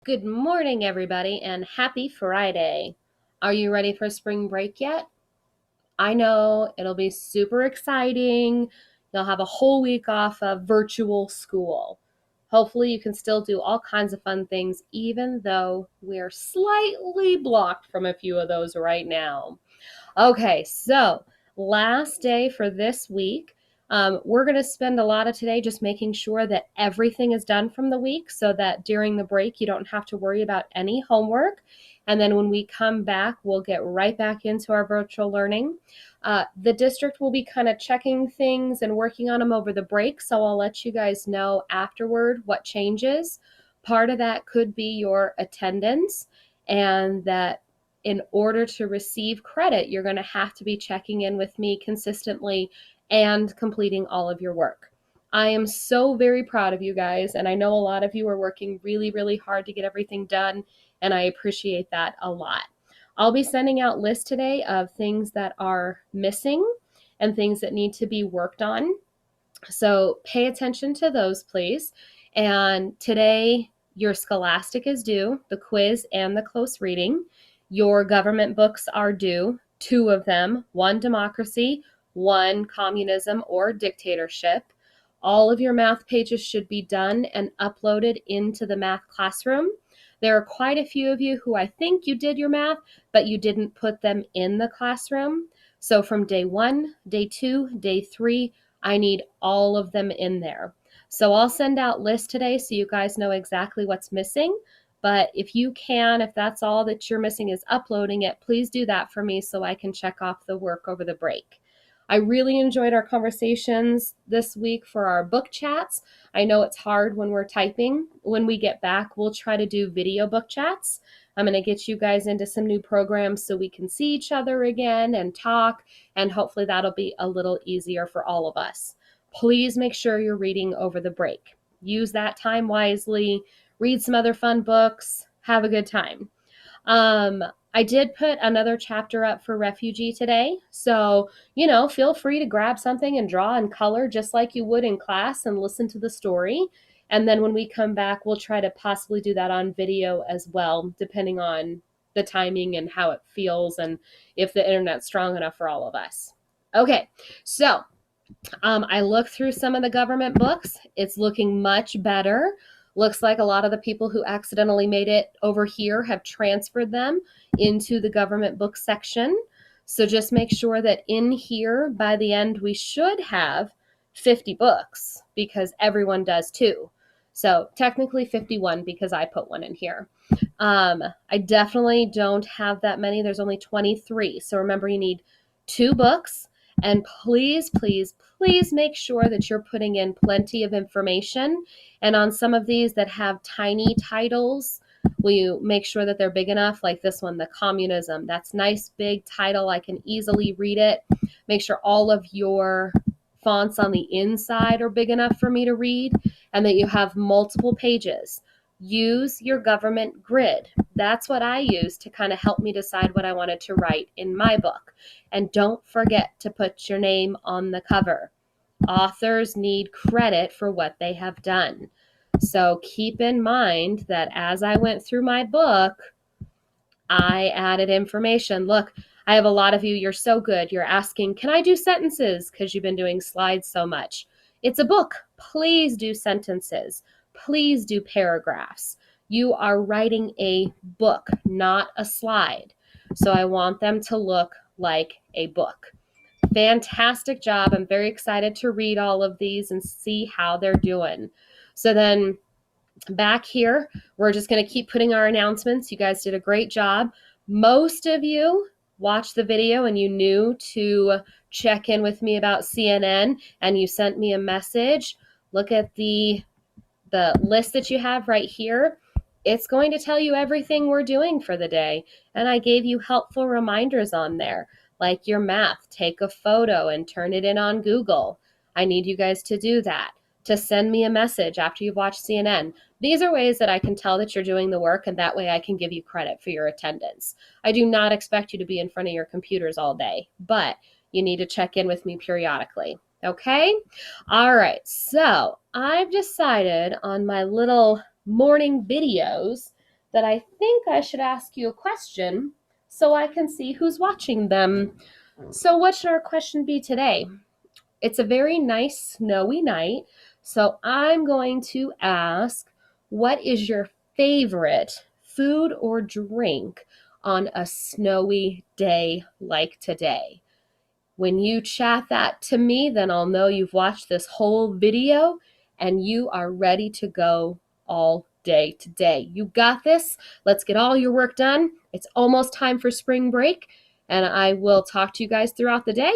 Good morning, everybody, and happy Friday. Are you ready for spring break yet? I know it'll be super exciting. You'll have a whole week off of virtual school. Hopefully, you can still do all kinds of fun things, even though we're slightly blocked from a few of those right now. Okay, so last day for this week. We're going to spend a lot of today just making sure that everything is done from the week so that during the break you don't have to worry about any homework. And then when we come back, we'll get right back into our virtual learning. The district will be kind of checking things and working on them over the break, so I'll let you guys know afterward what changes. Part of that could be your attendance, and that in order to receive credit, you're going to have to be checking in with me consistently and completing all of your work. I am so very proud of you guys, and I know a lot of you are working really, really hard to get everything done, and I appreciate that a lot. I'll be sending out lists today of things that are missing and things that need to be worked on. So pay attention to those, please. And today, your Scholastic is due, the quiz and the close reading. Your government books are due, two of them, one democracy, one communism or dictatorship. All of your math pages should be done and uploaded into the math classroom. There are quite a few of you who I think you did your math, but you didn't put them in the classroom. So from day 1, day 2, day 3, I need all of them in there. So I'll send out lists today so you guys know exactly what's missing. But if you can, if that's all that you're missing is uploading it, please do that for me so I can check off the work over the break. I really enjoyed our conversations this week for our book chats. I know it's hard when we're typing. When we get back, we'll try to do video book chats. I'm going to get you guys into some new programs so we can see each other again and talk, and hopefully that'll be a little easier for all of us. Please make sure you're reading over the break. Use that time wisely, read some other fun books, have a good time. I did put another chapter up for refugee today. So, feel free to grab something and draw in color just like you would in class and listen to the story. And then when we come back, we'll try to possibly do that on video as well, depending on the timing and how it feels and if the internet's strong enough for all of us. Okay, so I looked through some of the government books. It's looking much better. Looks like a lot of the people who accidentally made it over here have transferred them into the government book section. So just make sure that in here by the end we should have 50 books because everyone does too. So technically 51 because I put one in here. I definitely don't have that many. There's only 23. So remember, you need 2 books. And please, please, please make sure that you're putting in plenty of information. And on some of these that have tiny titles, will you make sure that they're big enough? Like this one, the communism. That's nice, big title. I can easily read it. Make sure all of your fonts on the inside are big enough for me to read and that you have multiple pages. Use your government grid. That's what I use to kind of help me decide what I wanted to write in my book. And don't forget to put your name on the cover. Authors need credit for what they have done. So keep in mind that as I went through my book, I added information. Look, I have a lot of you. You're so good. You're asking, can I do sentences? Because you've been doing slides so much. It's a book. Please do sentences. Please do paragraphs. You are writing a book, not a slide. So I want them to look like a book. Fantastic job. I'm very excited to read all of these and see how they're doing. So then back here, we're just going to keep putting our announcements. You guys did a great job. Most of you watched the video and you knew to check in with me about CNN and you sent me a message. Look at the list that you have right here. It's going to tell you everything we're doing for the day. And I gave you helpful reminders on there, like your math. Take a photo and turn it in on Google. I need you guys to do that. To send me a message after you've watched CNN. These are ways that I can tell that you're doing the work, and that way I can give you credit for your attendance. I do not expect you to be in front of your computers all day, but you need to check in with me periodically. Okay? All right, so I've decided on my little morning videos that I think I should ask you a question so I can see who's watching them. So, what should our question be today? It's a very nice snowy night, so I'm going to ask, what is your favorite food or drink on a snowy day like today? When you chat that to me, then I'll know you've watched this whole video and you are ready to go all day today. You got this. Let's get all your work done. It's almost time for spring break, and I will talk to you guys throughout the day.